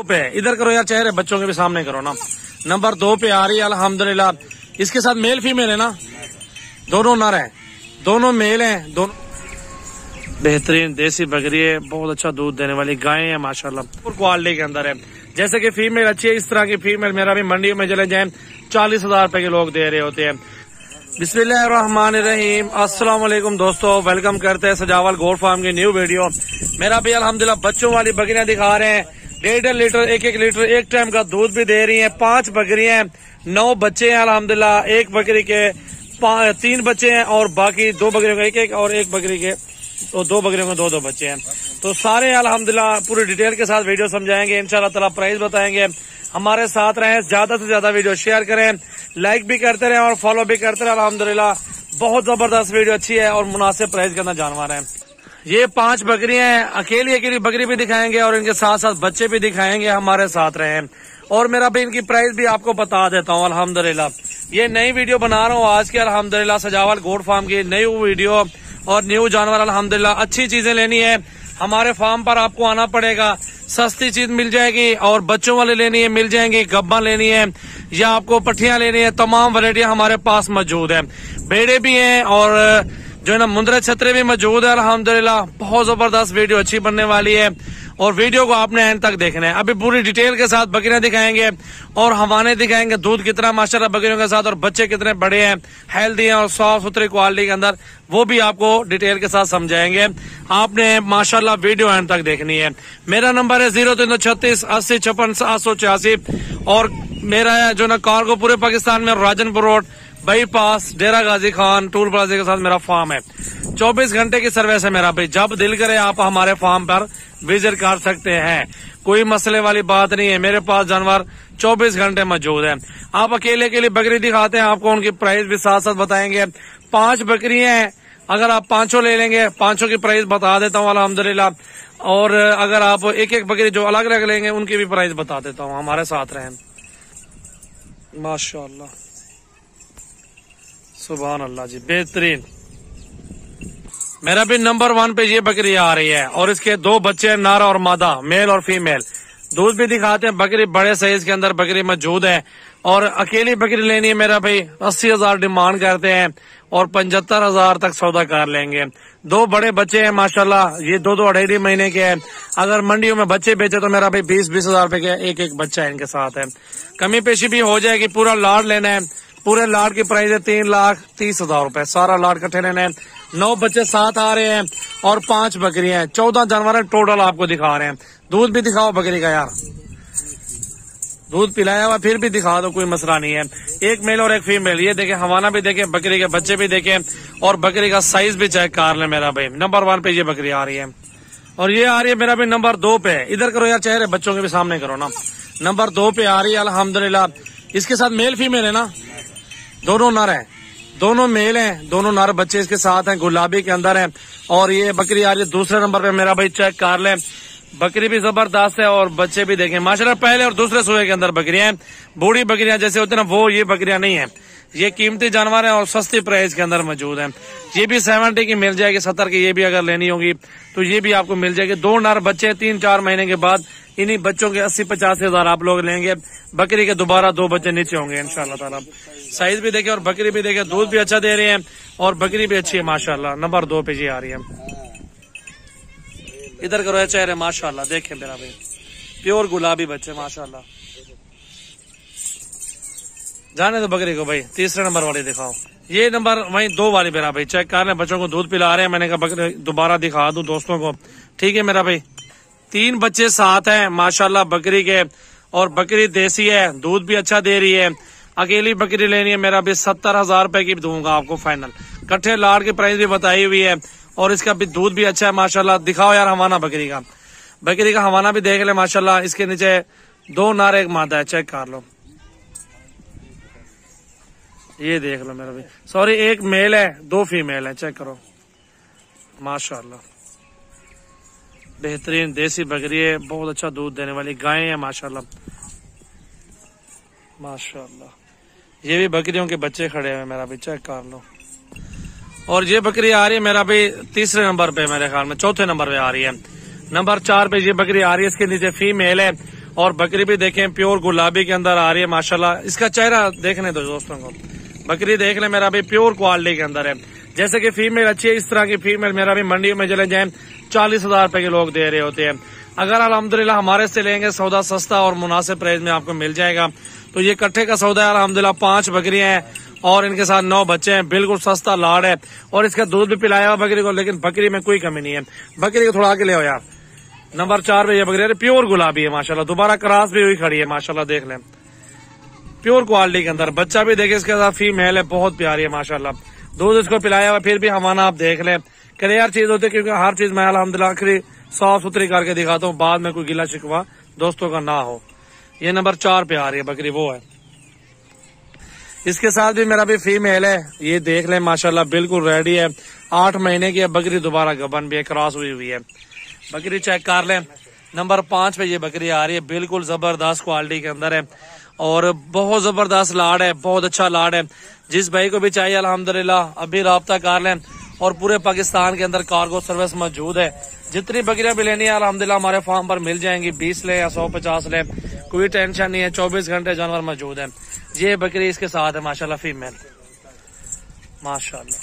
दो पे इधर करो यार, चेहरे बच्चों के भी सामने करो ना। नंबर 2 पे आ रही है अल्हम्दुलिल्लाह। इसके साथ मेल फीमेल है ना, दोनों नर है, दोनों मेल हैं, दोनों बेहतरीन देसी बकरी है, बहुत अच्छा दूध देने वाली गायें हैं माशाल्लाह और क्वालिटी के अंदर है। जैसे कि फीमेल अच्छी है, इस तरह की फीमेल मेरा भी मंडी में चले जाए 40,000 रुपए के लोग दे रहे होते हैं। बिस्मिल्लाहिर्रहमानिर्रहीम, अस्सलाम वालेकुम दोस्तों, वेलकम करते हैं सजावल गोट फार्म की न्यू वीडियो। मेरा भी अल्हम्दुलिल्लाह बच्चों वाली बकरियां दिखा रहे हैं, 1.5 लीटर 1 लीटर एक टाइम का दूध भी दे रही हैं। 5 बकरियां हैं, 9 बच्चे हैं अल्हम्दुलिल्लाह। एक बकरी के 3 बच्चे हैं और बाकी 2 बकरियों का 1 और एक बकरी के तो 2 बकरियों के 2 बच्चे हैं। तो सारे अल्हम्दुलिल्लाह पूरी डिटेल के साथ वीडियो समझाएंगे, इंशाल्लाह ताला प्राइस बताएंगे। हमारे साथ रहें, ज्यादा से ज्यादा वीडियो शेयर करें, लाइक भी करते रहें और फॉलो भी करते रहें। अल्हम्दुलिल्लाह बहुत जबरदस्त वीडियो अच्छी है और मुनासिब प्राइस के अंदर जानवर है। ये 5 बकरियां हैं, अकेली बकरी भी दिखाएंगे और इनके साथ साथ बच्चे भी दिखाएंगे। हमारे साथ रहें और मेरा भी इनकी प्राइस भी आपको बता देता हूँ। अल्हम्दुलिल्लाह ये नई वीडियो बना रहा हूँ आज के, अल्हम्दुलिल्लाह सजावल गोट फार्म की नई वीडियो और न्यू जानवर। अल्हम्दुलिल्लाह अच्छी चीजें लेनी है, हमारे फार्म पर आपको आना पड़ेगा, सस्ती चीज मिल जाएगी। और बच्चों वाले लेनी है मिल जाएंगी, गब्बा लेनी है या आपको पट्टियां लेनी है, तमाम वैरायटियां हमारे पास मौजूद है। बेड़े भी हैं और जो है ना मुंदरे छतरे भी मौजूद है। अल्हम्दुलिल्लाह बहुत जबरदस्त वीडियो अच्छी बनने वाली है और वीडियो को आपने एंड तक देखना है। अभी पूरी डिटेल के साथ बकरियां दिखाएंगे और हवाने दिखाएंगे, दूध कितना माशाल्लाह बकरियों के साथ और बच्चे कितने बड़े हैं, हेल्दी हैं और साफ सुथरी क्वालिटी के अंदर, वो भी आपको डिटेल के साथ समझाएंगे। आपने माशाल्लाह वीडियो एंड तक देखनी है। मेरा नंबर है 0336 80 56 786 और मेरा जो ना कार्गो पूरे पाकिस्तान में राजनपुर रोड बाईपास डेरा गाजी खान टूल प्लाजा के साथ मेरा फार्म है। 24 घंटे की सर्विस है मेरा भाई, जब दिल करे आप हमारे फार्म पर विजिट कर सकते हैं, कोई मसले वाली बात नहीं है। मेरे पास जानवर 24 घंटे मौजूद है। आप अकेले बकरी दिखाते हैं, आपको उनकी प्राइस भी साथ साथ बताएंगे। 5 बकरियां हैं, अगर आप 5 ले लेंगे 5 की प्राइस बता देता हूँ अल्हम्दुलिल्लाह। और अगर आप एक बकरी जो अलग अलग लेंगे उनकी भी प्राइस बता देता हूँ। हमारे साथ रहें माशाल्लाह, सुभान अल्लाह जी, बेहतरीन। मेरा भी नंबर 1 पे ये बकरी आ रही है और इसके 2 बच्चे नर और मादा, मेल और फीमेल। दूध भी दिखाते हैं, बकरी बड़े साइज के अंदर बकरी मौजूद है। और अकेली बकरी लेनी है मेरा भाई 80,000 डिमांड करते हैं और 75,000 तक सौदा कर लेंगे। 2 बड़े बच्चे हैं माशाल्लाह, ये 2 2.5 महीने के हैं। अगर मंडियों में बच्चे बेचे तो मेरा भाई 20,000 रुपए के एक बच्चा इनके साथ है। कमी पेशी भी हो जाएगी, पूरा लाड लेना है। पूरे लाड की प्राइस है 3,30,000 रुपए, सारा लाड इकट्ठे लेना है। 9 बच्चे साथ आ रहे हैं और 5 बकरियां हैं, 14 जानवर टोटल आपको दिखा रहे हैं। दूध भी दिखाओ बकरी का यार, दूध पिलाया हुआ फिर भी दिखा दो, कोई मसला नहीं है। एक मेल और एक फीमेल, ये देखें, हवाना भी देखें, बकरी के बच्चे भी देखें और बकरी का साइज भी चेक कर लें। मेरा भाई नंबर 1 पे ये बकरी आ रही है और ये आ रही है मेरा भी नंबर 2 पे। इधर करो यार, चेहरे बच्चों के भी सामने करो ना। नंबर 2 पे आ रही है अल्हम्दुलिल्लाह। इसके साथ मेल फीमेल है ना, दोनों नर है, दोनों मेल हैं, दोनों नर बच्चे इसके साथ हैं, गुलाबी के अंदर हैं। और ये बकरी आ रही है दूसरे नंबर पे मेरा भाई, चेक कर लें, बकरी भी जबरदस्त है और बच्चे भी देखें माशाल्लाह। पहले और दूसरे सुबह के अंदर बकरियां हैं, बूढ़ी बकरियां जैसे होती है ना, वो ये बकरियां नहीं है। ये कीमती जानवर है और सस्ती प्राइस के अंदर मौजूद है। ये भी 70 की मिल जाएगी, 70 की ये भी अगर लेनी होगी तो ये भी आपको मिल जाएगी। 2 नर बच्चे 3-4 महीने के बाद इन्हीं बच्चों के 80-85 हजार आप लोग लेंगे। बकरी के दोबारा 2 बच्चे नीचे होंगे इंशाल्लाह ताला। साइज भी देखे और बकरी भी देखे, दूध भी अच्छा दे रहे हैं और बकरी भी अच्छी है माशाल्लाह। नंबर 2 पे ये आ रही है। इधर करो चेहरे माशाल्लाह, देखें मेरा भाई, प्योर गुलाबी बच्चे माशाल्लाह। जाने दो बकरी को भाई, तीसरे नंबर वाली दिखाओ। ये नंबर वही 2 वाली मेरा भाई, चेक कर रहे हैं, बच्चों को दूध पिला रहे हैं। मैंने कहा बकरी दोबारा दिखा दूं दोस्तों को, ठीक है मेरा भाई। 3 बच्चे साथ हैं माशाल्लाह बकरी के और बकरी देसी है, दूध भी अच्छा दे रही है। अकेली बकरी लेनी है मेरा भी 70,000 रुपए की दूंगा आपको फाइनल। कट्ठे लाड की प्राइस भी बताई हुई है और इसका भी दूध भी अच्छा है माशाल्लाह। दिखाओ यार हवाना बकरी का हवाना भी देख ले माशाल्लाह। इसके नीचे 2 नर 1 मादा है, चेक कर लो, ये देख लो मेरा भाई। सॉरी, 1 मेल है 2 फीमेल है, चेक करो माशाल्लाह। बेहतरीन देसी बकरी है, बहुत अच्छा दूध देने वाली गायें हैं माशाल्लाह माशाल्लाह। ये भी बकरियों के बच्चे खड़े हुए मेरा भी, चेक कर लो। और ये बकरी आ रही है मेरा भी तीसरे नंबर पे, मेरे ख्याल में 4थे नंबर पे आ रही है। नंबर 4 पे ये बकरी आ रही है, इसके नीचे फीमेल है और बकरी भी देखें प्योर गुलाबी के अंदर आ रही है माशाल्लाह। इसका चेहरा देखने दो दोस्तों को, बकरी देख ले मेरा भी प्योर क्वालिटी के अंदर है। जैसे कि फीमेल अच्छी है, इस तरह की फीमेल मेरा भी मंडियों में चले जाए 40,000 रुपए के लोग दे रहे होते हैं। अगर अल्हम्दुलिल्लाह हमारे से लेंगे सौदा सस्ता और मुनासिब प्राइस में आपको मिल जाएगा। तो ये कट्ठे का सौदा है अल्हम्दुलिल्लाह। 5 बकरियां हैं और इनके साथ 9 बच्चे हैं, बिल्कुल सस्ता लाड़ है और इसका दूध भी पिलाया हुआ बकरी को, लेकिन बकरी में कोई कमी नहीं है। बकरी को थोड़ा आगे ले आओ यार। नंबर 4 पे ये बकरी प्योर गुलाबी है माशाल्लाह, दोबारा क्रॉस भी हुई खड़ी है माशाल्लाह, देख लें प्योर क्वालिटी के अंदर। बच्चा भी देखे इसके साथ फीमेल है, बहुत प्यारी है माशाल्लाह। दूध इसको पिलाया हुआ, फिर भी हमारा आप देख लें क्लियर चीज होती है, क्योंकि हर चीज मैं अल्हम्दुलिल्लाह आखिरी साफ सुथरी करके दिखाता हूँ, बाद में कोई गिला शिकवा दोस्तों का ना हो। ये नंबर 4 पे आ रही है बकरी, वो है। इसके साथ भी मेरा भी फीमेल है, ये देख लें माशाल्लाह बिल्कुल रेडी है। 8 महीने की है बकरी, दोबारा गबन भी है, क्रॉस हुई है बकरी, चेक कर लें। नंबर 5 पे ये बकरी आ रही है, बिल्कुल जबरदस्त क्वालिटी के अंदर है और बहुत जबरदस्त लाड़ है, बहुत अच्छा लाड़ है। जिस भाई को भी चाहिए अल्हम्दुलिल्लाह अभी राब्ता कर लें और पूरे पाकिस्तान के अंदर कार्गो सर्विस मौजूद है। जितनी बकरियां भी लेनी है अल्हम्दुलिल्लाह हमारे फार्म पर मिल जाएंगी। 20 ले या 150 ले, कोई टेंशन नहीं है, 24 घंटे जानवर मौजूद है। ये बकरी इसके साथ है माशाल्लाह फीमेल माशाल्लाह।